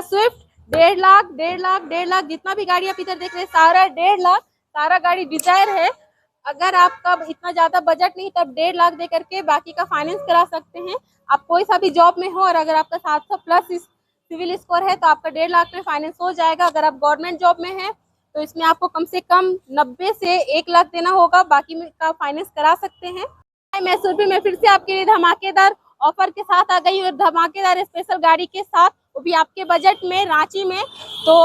Swift 1.5 lakh 1.5 lakh 1.5 lakh, जितना भी गाड़ी आप इधर देख रहे हैं सारा 1.5 लाख, सारा गाड़ी डिजायर है। अगर आपका इतना ज्यादा बजट नहीं तब 1.5 लाख दे करके बाकी का फाइनेंस करा सकते हैं। आप कोई सा भी जॉब में हो और अगर आपका 700 प्लस सिविल स्कोर है तो आपका 1.5 लाख में फाइनेंस हो जाएगा। अगर आप गवर्नमेंट जॉब में हैं तो इसमें आपको कम से कम 90 से 1 लाख देना होगा, बाकी में का फाइनेंस करा सकते हैं। मैं सुरभि में फिर से आपके लिए धमाकेदार ऑफर के साथ आ गई और धमाकेदार स्पेशल गाड़ी के साथ, वो भी आपके बजट में, रांची में। तो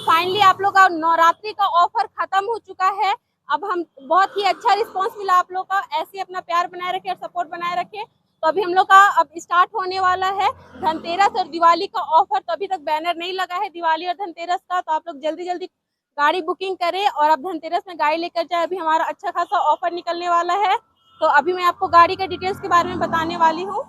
फाइनली आप लोग का नवरात्रि का ऑफर खत्म हो चुका है। अब हम बहुत ही अच्छा रिस्पांस मिला आप लोग का, ऐसे अपना प्यार बनाए रखे और सपोर्ट बनाए रखे। तो अभी हम लोग का अब स्टार्ट होने वाला है धनतेरस और दिवाली का ऑफर। तो अभी तक बैनर नहीं लगा है दिवाली और धनतेरस का, तो आप लोग जल्दी जल्दी गाड़ी बुकिंग करें और अब धनतेरस में गाड़ी लेकर जाए। अभी हमारा अच्छा खासा ऑफर निकलने वाला है। तो अभी मैं आपको गाड़ी के डिटेल्स के बारे में बताने वाली हूँ।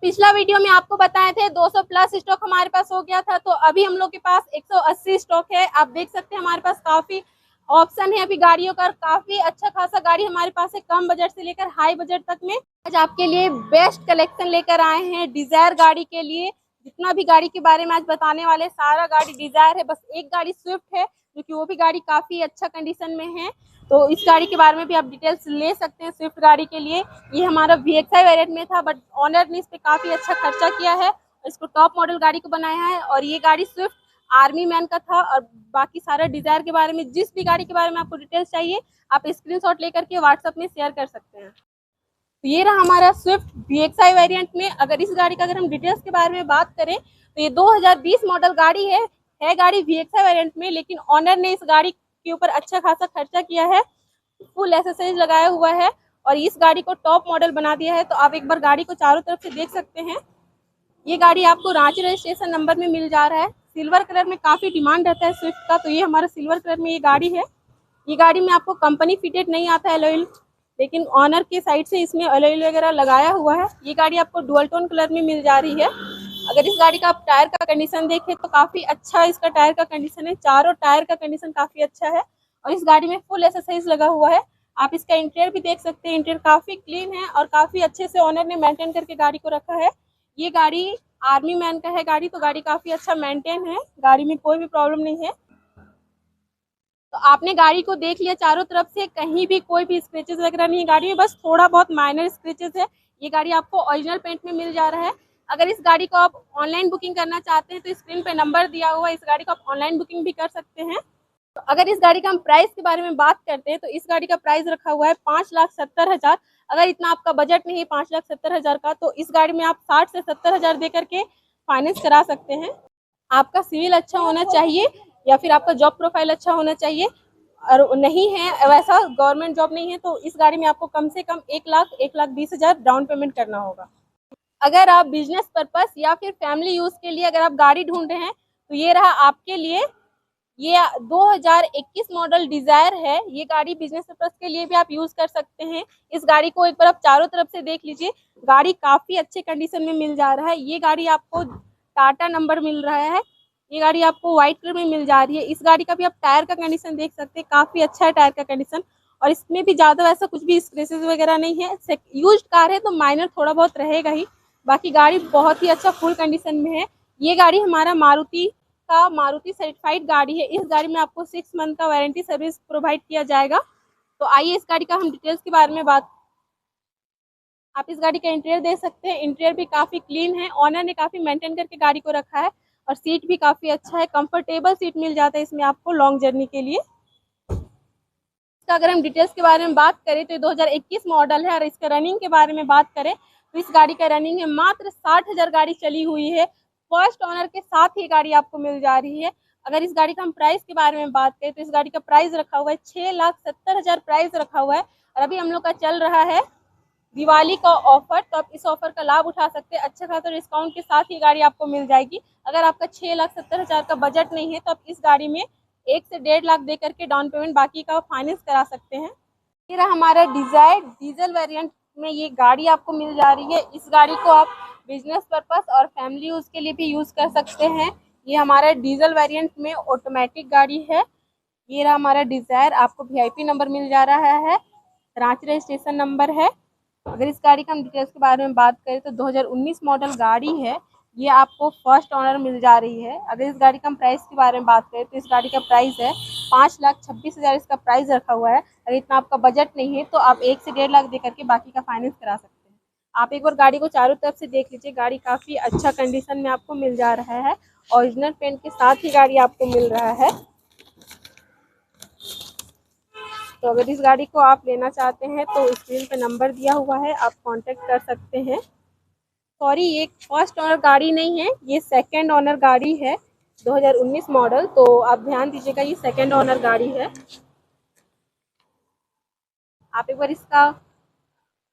पिछला वीडियो में आपको बताए थे 200 प्लस स्टॉक हमारे पास हो गया था, तो अभी हम लोग के पास 180 स्टॉक है। आप देख सकते हैं हमारे पास काफी ऑप्शन है अभी गाड़ियों का, काफी अच्छा खासा गाड़ी हमारे पास है, कम बजट से लेकर हाई बजट तक में। आज आपके लिए बेस्ट कलेक्शन लेकर आए हैं डिजायर गाड़ी के लिए। जितना भी गाड़ी के बारे में आज बताने वाले सारा गाड़ी डिजायर है, बस एक गाड़ी स्विफ्ट है जो कि वो भी गाड़ी काफी अच्छा कंडीशन में है। तो इस गाड़ी के बारे में भी आप डिटेल्स ले सकते हैं। स्विफ्ट गाड़ी के लिए ये हमारा VXI वेरिएंट में था, बट ऑनर ने इस पे काफी अच्छा खर्चा किया है, इसको टॉप मॉडल गाड़ी को बनाया है। और ये गाड़ी स्विफ्ट आर्मी मैन का था। और बाकी सारा डिजायर के बारे में, जिस भी गाड़ी के बारे में आपको डिटेल्स चाहिए आप स्क्रीनशॉट लेकर के व्हाट्सएप में शेयर कर सकते हैं। तो ये रहा हमारा स्विफ्ट VXI वेरिएंट में। अगर इस गाड़ी का अगर हम डिटेल्स के बारे में बात करें तो ये 2020 मॉडल गाड़ी है गाड़ी VXI वेरिएंट में, लेकिन ऑनर ने इस गाड़ी के ऊपर अच्छा खासा खर्चा किया है, फुल एसेसरीज लगाया हुआ है और इस गाड़ी को टॉप मॉडल बना दिया है। तो आप एक बार गाड़ी को चारों तरफ से देख सकते हैं। ये गाड़ी आपको रांची रजिस्ट्रेशन नंबर में मिल जा रहा है। सिल्वर कलर में काफी डिमांड रहता है स्विफ्ट का, तो ये हमारा सिल्वर कलर में ये गाड़ी है। ये गाड़ी में आपको कंपनी फिटेड नहीं आता है अलॉय, लेकिन ऑनर के साइड से इसमें अलॉय वगैरह लगाया हुआ है। ये गाड़ी आपको डुअल टोन कलर में मिल जा रही है। अगर इस गाड़ी का आप टायर का कंडीशन देखें तो काफी अच्छा इसका टायर का कंडीशन है, चारों टायर का कंडीशन काफी अच्छा है और इस गाड़ी में फुल एसेसरीज लगा हुआ है। आप इसका इंटीरियर भी देख सकते हैं, इंटीरियर काफी क्लीन है और काफी अच्छे से ऑनर ने मेंटेन करके गाड़ी को रखा है। ये गाड़ी आर्मी मैन का है गाड़ी, तो गाड़ी काफी अच्छा मेंटेन है, गाड़ी में कोई भी प्रॉब्लम नहीं है। तो आपने गाड़ी को देख लिया चारों तरफ से, कहीं भी कोई भी स्क्रैचेस वगैरह नहीं है गाड़ी में, बस थोड़ा बहुत माइनर स्क्रैचेस है। ये गाड़ी आपको ओरिजिनल पेंट में मिल जा रहा है। अगर इस गाड़ी को आप ऑनलाइन बुकिंग करना चाहते हैं तो स्क्रीन पे नंबर दिया हुआ है, इस गाड़ी को आप ऑनलाइन बुकिंग भी कर सकते हैं। तो अगर इस गाड़ी का हम प्राइस के बारे में बात करते हैं तो इस गाड़ी का प्राइस रखा हुआ है 5,70,000। अगर इतना आपका बजट नहीं है 5,70,000 का, तो इस गाड़ी में आप 60 से 70,000 दे करके फाइनेंस करा सकते हैं। आपका सिविल अच्छा होना चाहिए या फिर आपका जॉब प्रोफाइल अच्छा होना चाहिए, और नहीं है वैसा गवर्नमेंट जॉब नहीं है तो इस गाड़ी में आपको कम से कम 1,20,000 डाउन पेमेंट करना होगा। अगर आप बिजनेस पर्पस या फिर फैमिली यूज के लिए अगर आप गाड़ी ढूंढ रहे हैं तो ये रहा आपके लिए। ये 2021 मॉडल डिजायर है। ये गाड़ी बिजनेस पर्पस के लिए भी आप यूज कर सकते हैं। इस गाड़ी को एक बार आप चारों तरफ से देख लीजिए, गाड़ी काफी अच्छे कंडीशन में मिल जा रहा है। ये गाड़ी आपको टाटा नंबर मिल रहा है, ये गाड़ी आपको व्हाइट कलर में मिल जा रही है। इस गाड़ी का भी आप टायर का कंडीशन देख सकते हैं, काफी अच्छा है टायर का कंडीशन और इसमें भी ज्यादा वैसा कुछ भी स्क्रैचेस वगैरह नहीं है। यूज्ड कार है तो माइनर थोड़ा बहुत रहेगा ही, बाकी गाड़ी बहुत ही अच्छा फुल कंडीशन में है। ये गाड़ी हमारा मारुति सर्टिफाइड गाड़ी है। इस गाड़ी में आपको 6 मंथ का वारंटी सर्विस प्रोवाइड किया जाएगा। तो आइए इस गाड़ी का हम डिटेल्स के बारे में बात। आप इस गाड़ी का इंटीरियर देख सकते हैं, इंटीरियर भी काफी क्लीन है, ऑनर ने काफी मेंटेन करके गाड़ी को रखा है और सीट भी काफी अच्छा है, कंफर्टेबल सीट मिल जाता है इसमें आपको लॉन्ग जर्नी के लिए। इसका अगर हम डिटेल्स के बारे में बात करें तो 2021 मॉडल है और इसका रनिंग के बारे में बात करें तो इस गाड़ी का रनिंग है मात्र 60,000 गाड़ी चली हुई है। फर्स्ट ऑनर के साथ ही गाड़ी आपको मिल जा रही है। अगर इस गाड़ी का हम प्राइस के बारे में बात करें तो इस गाड़ी का प्राइस रखा हुआ है 6,70,000 प्राइस रखा हुआ है और अभी हम लोग का चल रहा है दिवाली का ऑफर, तो आप इस ऑफर का लाभ उठा सकते हैं। अच्छा खासा डिस्काउंट के साथ ही गाड़ी आपको मिल जाएगी। अगर आपका 6,70,000 का बजट नहीं है तो आप इस गाड़ी में 1 से 1.5 लाख दे करके डाउन पेमेंट बाकी का फाइनेंस करा सकते हैं। ये रहा हमारा डिजायर डीजल वेरिएंट में ये गाड़ी आपको मिल जा रही है। इस गाड़ी को आप बिजनेस पर्पस और फैमिली यूज के लिए भी यूज कर सकते हैं। ये हमारा डीजल वेरिएंट में ऑटोमेटिक गाड़ी है। ये रहा हमारा डिजायर, आपको VIP नंबर मिल जा रहा है, रांची रजिस्ट्रेशन नंबर है। अगर इस गाड़ी का हम डिटेल्स के बारे में बात करें तो 2019 मॉडल गाड़ी है। ये आपको फर्स्ट ऑनर मिल जा रही है। अगर इस गाड़ी का हम प्राइस के बारे में बात करें तो इस गाड़ी का प्राइस है 5,26,000 इसका प्राइस रखा हुआ है। अगर इतना आपका बजट नहीं है तो आप 1 से 1.5 लाख दे करके बाकी का फाइनेंस करा सकते हैं। आप एक बार गाड़ी को चारों तरफ से देख लीजिए, गाड़ी काफ़ी अच्छा कंडीशन में आपको मिल जा रहा है। ओरिजिनल पेंट के साथ ही गाड़ी आपको मिल रहा है। तो अगर इस गाड़ी को आप लेना चाहते हैं तो स्क्रीन पे नंबर दिया हुआ है, आप कांटेक्ट कर सकते हैं। सॉरी, ये फर्स्ट ओनर गाड़ी नहीं है, ये सेकंड ओनर गाड़ी है 2019 मॉडल। तो आप ध्यान दीजिएगा, ये सेकंड ओनर गाड़ी है। आप एक बार इसका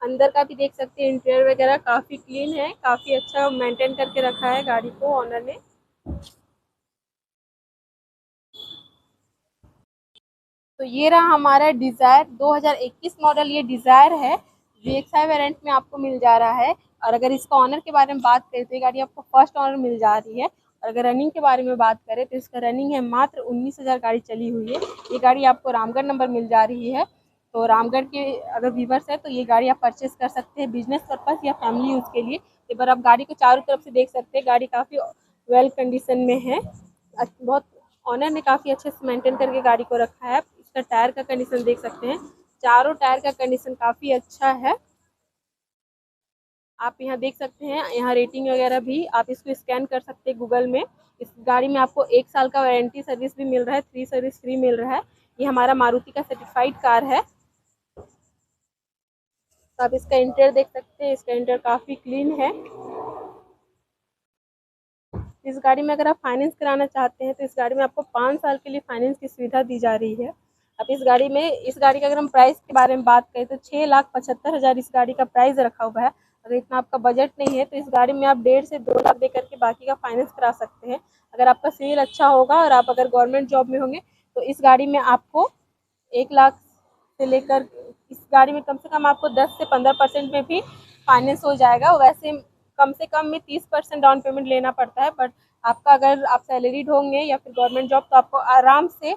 अंदर का भी देख सकते हैं, इंटीरियर वगैरह काफ़ी क्लीन है, काफ़ी अच्छा मेंटेन करके रखा है गाड़ी को ओनर ने। तो ये रहा हमारा डिज़ायर 2021 मॉडल, ये डिज़ायर है, VXI वेरिएंट में आपको मिल जा रहा है। और अगर इसका ऑनर के बारे में बात करें तो ये गाड़ी आपको फर्स्ट ऑनर मिल जा रही है। और अगर रनिंग के बारे में बात करें तो इसका रनिंग है मात्र 19,000 गाड़ी चली हुई है। ये गाड़ी आपको रामगढ़ नंबर मिल जा रही है। तो रामगढ़ के अगर व्यूवर्स है तो ये गाड़ी आप परचेस कर सकते हैं बिजनेस पर्पज़ या फैमिली यूज़ के लिए। एक बार आप गाड़ी को चारों तरफ से देख सकते हैं, गाड़ी काफ़ी वेल कंडीशन में है। बहुत ऑनर ने काफ़ी अच्छे से मेंटेन करके गाड़ी को रखा है। इसका टायर का कंडीशन देख सकते हैं, चारों टायर का कंडीशन काफ़ी अच्छा है। आप यहाँ देख सकते हैं, यहाँ रेटिंग वगैरह भी आप इसको स्कैन कर सकते हैं गूगल में। इस गाड़ी में आपको 1 साल का वारंटी सर्विस भी मिल रहा है, 3 सर्विस फ्री मिल रहा है। ये हमारा मारुति का सर्टिफाइड कार है। तो आप इसका इंटीरियर देख सकते हैं, इसका इंटीरियर काफ़ी क्लीन है। इस गाड़ी में अगर आप फाइनेंस कराना चाहते हैं तो इस गाड़ी में आपको 5 साल के लिए फाइनेंस की सुविधा दी जा रही है। अब इस गाड़ी का अगर हम प्राइस के बारे में बात करें तो 6,75,000 इस गाड़ी का प्राइस रखा हुआ है। अगर इतना आपका बजट नहीं है तो इस गाड़ी में आप 1.5 से 2 लाख दे करके बाकी का फाइनेंस करा सकते हैं। अगर आपका सिविल अच्छा होगा और आप अगर गवर्नमेंट जॉब में होंगे तो इस गाड़ी में आपको 1 लाख से लेकर इस गाड़ी में कम से कम आपको 10 से 15% में भी फाइनेंस हो जाएगा। वैसे कम से कम में 30% डाउन पेमेंट लेना पड़ता है, बट आपका अगर आप सैलरीड होंगे या फिर गवर्नमेंट जॉब तो आपको आराम से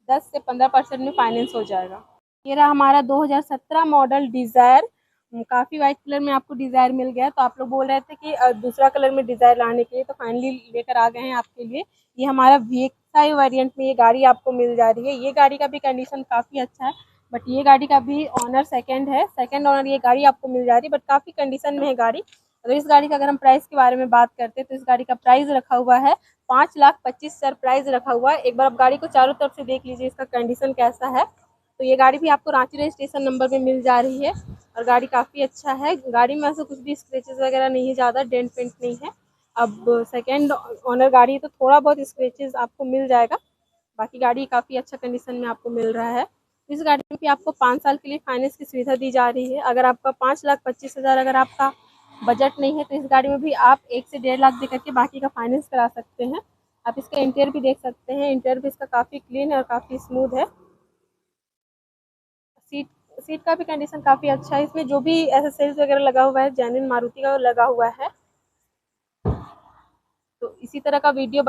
10 से 15% में फाइनेंस हो जाएगा। ये रहा हमारा 2017 मॉडल डिज़ायर। काफ़ी वाइट कलर में आपको डिज़ायर मिल गया, तो आप लोग बोल रहे थे कि दूसरा कलर में डिज़ायर लाने के लिए, तो फाइनली लेकर आ गए हैं आपके लिए। ये हमारा VXI वेरिएंट में ये गाड़ी आपको मिल जा रही है। ये गाड़ी का भी कंडीशन काफ़ी अच्छा है, बट ये गाड़ी का भी ऑनर सेकंड है, सेकंड ऑनर ये गाड़ी आपको मिल जा रही है, बट काफ़ी कंडीशन में है गाड़ी। अगर इस गाड़ी का अगर हम प्राइस के बारे में बात करते हैं तो इस गाड़ी का प्राइस रखा हुआ है 5,25,000 प्राइस रखा हुआ है। एक बार आप गाड़ी को चारों तरफ से देख लीजिए, इसका कंडीशन कैसा है। तो ये गाड़ी भी आपको रांची रजिस्ट्रेशन नंबर में मिल जा रही है और गाड़ी काफ़ी अच्छा है। गाड़ी में ऐसा कुछ भी स्क्रैचेस वगैरह नहीं है, ज़्यादा डेंट पेंट नहीं है। अब सेकंड ओनर गाड़ी है तो थोड़ा बहुत स्क्रैचेस आपको मिल जाएगा, बाकी गाड़ी काफ़ी अच्छा कंडीशन में आपको मिल रहा है। इस गाड़ी में भी आपको 5 साल के लिए फाइनेंस की सुविधा दी जा रही है। अगर आपका 5,25,000 अगर आपका बजट नहीं है तो इस गाड़ी में भी आप 1 से 1.5 लाख दे करके बाकी का फाइनेंस करा सकते हैं। आप इसका इंटीरियर भी देख सकते हैं, इंटीरियर भी इसका काफ़ी क्लीन है और काफ़ी स्मूथ है। सीट सीट का भी कंडीशन काफ़ी अच्छा है। इसमें जो भी एसेसरीज वगैरह लगा हुआ है जेन्युइन मारुति का लगा हुआ है। तो इसी तरह का वीडियो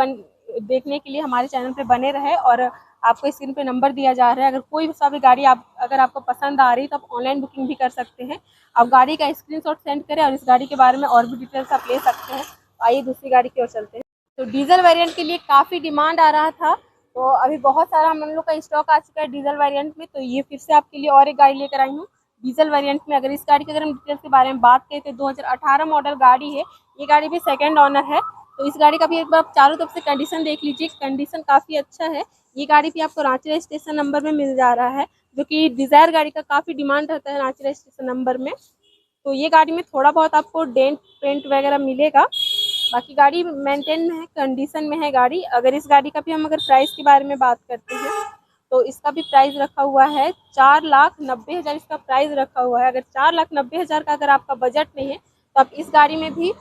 देखने के लिए हमारे चैनल पे बने रहे। और आपको स्क्रीन पे नंबर दिया जा रहा है, अगर कोई सा भी गाड़ी अगर आपको पसंद आ रही है तो आप ऑनलाइन बुकिंग भी कर सकते हैं। आप गाड़ी का स्क्रीनशॉट सेंड करें और इस गाड़ी के बारे में और भी डिटेल्स आप ले सकते हैं। आइए दूसरी गाड़ी की ओर चलते हैं। तो डीजल वेरिएंट के लिए काफ़ी डिमांड आ रहा था, तो अभी बहुत सारा हम लोग का स्टॉक आ चुका है डीजल वेरिएंट में। तो ये फिर से आपके लिए और एक गाड़ी लेकर आई हूँ डीजल वेरिएंट में। अगर इस गाड़ी की अगर हम डिटेल्स के बारे में बात करें तो 2018 मॉडल गाड़ी है, ये गाड़ी भी सेकेंड ऑनर है। तो इस गाड़ी का भी एक बार आप चारों तरफ से कंडीशन देख लीजिए, कंडीशन काफ़ी अच्छा है। ये गाड़ी भी आपको रांची रजिस्ट्रेशन नंबर में मिल जा रहा है, जो कि डिज़ायर गाड़ी का काफ़ी डिमांड रहता है रांची रजिस्ट्रेशन नंबर में। तो ये गाड़ी में थोड़ा बहुत आपको डेंट पेंट वगैरह मिलेगा, बाकी गाड़ी मेंटेन में है, कंडीशन में है गाड़ी। अगर इस गाड़ी का भी हम अगर प्राइस के बारे में बात करते हैं तो इसका भी प्राइस रखा हुआ है 4,90,000 इसका प्राइस रखा हुआ है। अगर 4,90,000 का अगर आपका बजट नहीं है तो आप इस गाड़ी में भी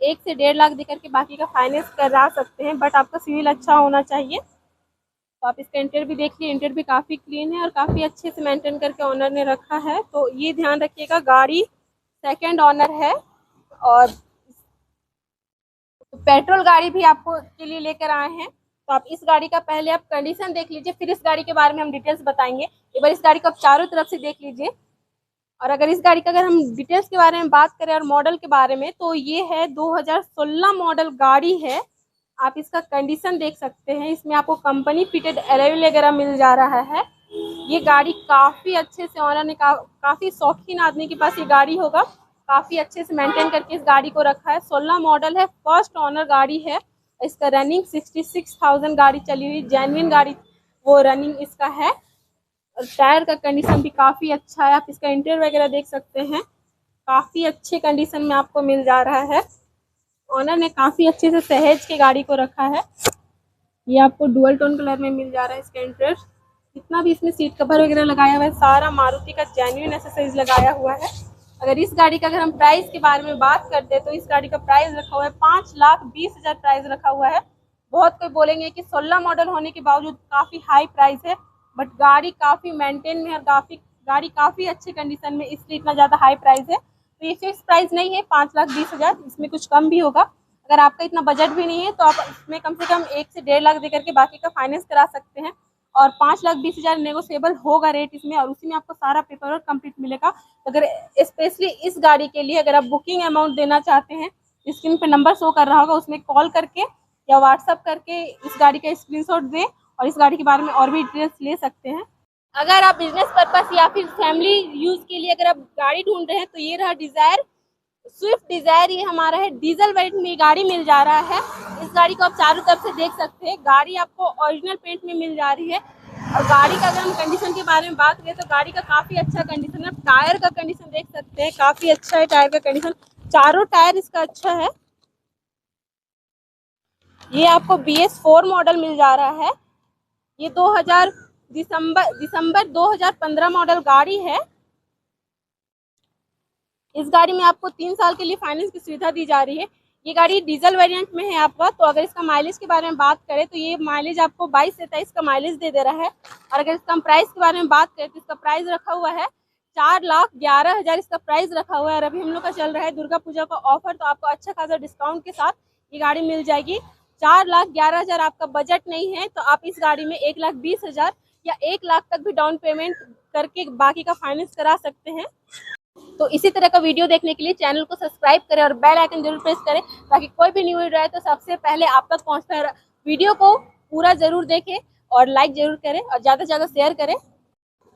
1 से 1.5 लाख देकर के बाकी का फाइनेंस करा सकते हैं, बट आपका सिविल अच्छा होना चाहिए। तो आप इसका इंटीरियर भी देखिए, इंटीरियर भी काफ़ी क्लीन है और काफ़ी अच्छे से मेंटेन करके ऑनर ने रखा है। तो ये ध्यान रखिएगा, गाड़ी सेकंड ऑनर है। और पेट्रोल गाड़ी भी आपको के लिए लेकर आए हैं। तो आप इस गाड़ी का पहले आप कंडीशन देख लीजिए, फिर इस गाड़ी के बारे में हम डिटेल्स बताएंगे। एक बार इस गाड़ी को आप चारों तरफ से देख लीजिए। और अगर इस गाड़ी का अगर हम डिटेल्स के बारे में बात करें और मॉडल के बारे में, तो ये है 2016 मॉडल गाड़ी है। आप इसका कंडीशन देख सकते हैं, इसमें आपको कंपनी फिटेड एलॉय वगैरह मिल जा रहा है। ये गाड़ी काफ़ी अच्छे से ऑनर ने काफ़ी शौकीन आदमी के पास ये गाड़ी होगा, काफ़ी अच्छे से मेंटेन करके इस गाड़ी को रखा है। 16 मॉडल है, फर्स्ट ऑनर गाड़ी है। इसका रनिंग 66,000 गाड़ी चली हुई, जेन्युइन गाड़ी वो रनिंग इसका है। और टायर का कंडीशन भी काफ़ी अच्छा है। आप इसका इंटीरियर वगैरह देख सकते हैं, काफ़ी अच्छे कंडीशन में आपको मिल जा रहा है। ऑनर ने काफ़ी अच्छे से सहेज के गाड़ी को रखा है। ये आपको डुअल टोन कलर में मिल जा रहा है इसका इंटीरियर। जितना भी इसमें सीट कवर वगैरह लगाया हुआ है, सारा मारुति का जेन्युइन एक्सेसरीज लगाया हुआ है। अगर इस गाड़ी का अगर हम प्राइस के बारे में बात करते हैं, तो इस गाड़ी का प्राइस रखा हुआ है 5,20,000 प्राइस रखा हुआ है। बहुत कोई बोलेंगे कि 16 मॉडल होने के बावजूद काफ़ी हाई प्राइस है, बट गाड़ी काफ़ी मेंटेन में और गाड़ी काफ़ी अच्छे कंडीशन में, इसलिए इतना ज़्यादा हाई प्राइस है। तो ये फिक्स प्राइस नहीं है 5,20,000, इसमें कुछ कम भी होगा। अगर आपका इतना बजट भी नहीं है तो आप इसमें कम से कम 1 से 1.5 लाख दे करके बाकी का फाइनेंस करा सकते हैं। और 5,20,000 नेगोशिएबल होगा रेट इसमें, और उसी में आपको सारा पेपर वर्क कंप्लीट मिलेगा। तो अगर स्पेशली इस गाड़ी के लिए अगर आप बुकिंग अमाउंट देना चाहते हैं, स्क्रीन पे नंबर शो कर रहा होगा, उसमें कॉल करके या व्हाट्सअप करके इस गाड़ी का स्क्रीनशॉट दें और इस गाड़ी के बारे में और भी डिटेल्स ले सकते हैं। अगर आप बिजनेस पर्पस या फिर फैमिली यूज के लिए अगर आप गाड़ी ढूंढ रहे हैं, तो ये रहा डिजायर, स्विफ्ट डिजायर। ये हमारा है, डीजल वेरिएंट में गाड़ी मिल जा रहा है। इस गाड़ी को आप चारों तरफ से देख सकते हैं, गाड़ी आपको ओरिजिनल पेंट में मिल जा रही है। और गाड़ी का अगर हम कंडीशन के बारे में बात करें, तो गाड़ी का काफ़ी अच्छा कंडीशन है। टायर का कंडीशन देख सकते हैं, काफ़ी अच्छा है टायर का कंडीशन, चारों टायर इसका अच्छा है। ये आपको BS4 मॉडल मिल जा रहा है। ये दिसंबर 2015 मॉडल गाड़ी है। इस गाड़ी में आपको 3 साल के लिए फाइनेंस की सुविधा दी जा रही है। ये गाड़ी डीजल वेरिएंट में है आपका। तो अगर इसका माइलेज के बारे में बात करें, तो ये माइलेज आपको 22 से 23 का माइलेज दे रहा है। और अगर इसका हम प्राइस के बारे में बात करें, तो इसका प्राइस रखा हुआ है 4,11,000 इसका प्राइस रखा हुआ है। और अभी हम लोग का चल रहा है दुर्गा पूजा का ऑफर, तो आपको अच्छा खासा डिस्काउंट के साथ ये गाड़ी मिल जाएगी। 4,11,000 आपका बजट नहीं है, तो आप इस गाड़ी में 1,20,000 या 1 लाख तक भी डाउन पेमेंट करके बाकी का फाइनेंस करा सकते हैं। तो इसी तरह का वीडियो देखने के लिए चैनल को सब्सक्राइब करें और बेल आइकन जरूर प्रेस करें, ताकि कोई भी न्यू वीडियो आए तो सबसे पहले आप तक पहुंचता है। वीडियो को पूरा जरूर देखें और लाइक जरूर करें और ज़्यादा से ज़्यादा शेयर करें।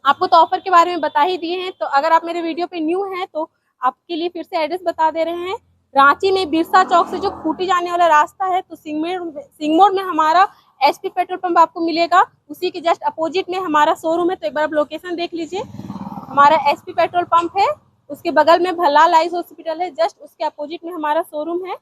आपको तो ऑफर के बारे में बता ही दिए हैं। तो अगर आप मेरे वीडियो पे न्यू हैं, तो आपके लिए फिर से एड्रेस बता दे रहे हैं। रांची में बिरसा चौक से जो खूंटी जाने वाला रास्ता है, तो सिंगमोड़ में हमारा HP पेट्रोल पंप आपको मिलेगा। उसी के जस्ट अपोजिट में हमारा शोरूम है। तो एक बार आप लोकेशन देख लीजिए, हमारा HP पेट्रोल पंप है, उसके बगल में भल्लाल आइस हॉस्पिटल है, जस्ट उसके अपोजिट में हमारा शोरूम है।